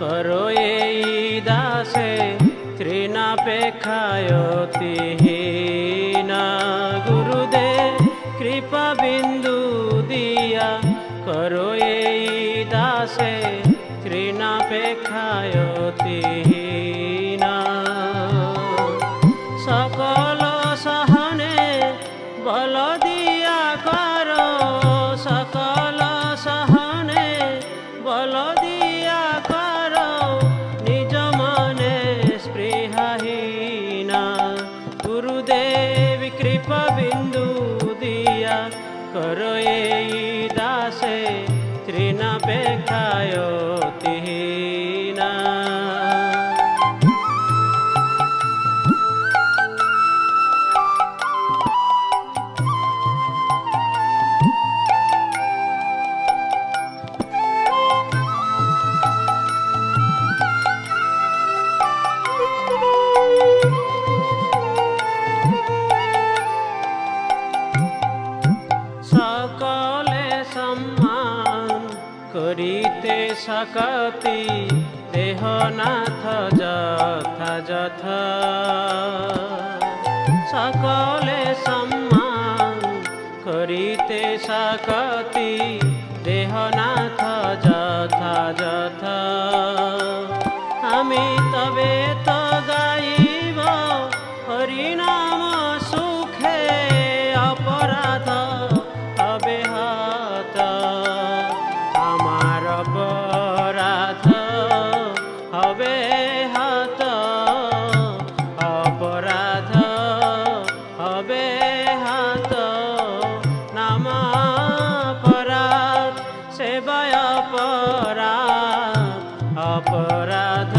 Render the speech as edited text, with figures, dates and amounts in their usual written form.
করো এই দাসে তৃণাপেক্ষায়তিহীনা। গুরুদেব কৃপা বিন্দু দিয়া করো এই দাসে তৃণাপেক্ষায়তিহীনা। সকল সহনে বল দিয়া করো, সকল সহনে বল দিয়া করো, নিজ মনে স্পৃহাহীনা। গুরুদেব কৃপা বিন্দু দিয়া করো এই দাসে তৃণাপেক্ষায়তিহীনা। সকলে সম্মান করিতে সকতি দেহনাথ যথা যথা। সকলে সম্মান করিতে সকতি দেহনাথ যথা যথা। আমি তবে তো গাইব হরিনাম সুখে, অপরাধ হবে হত। আমার অপরাধ হবে হত, অপরাধ হবে হত। নাম অপরাধ সেবায় অপরাধ, অপরাধ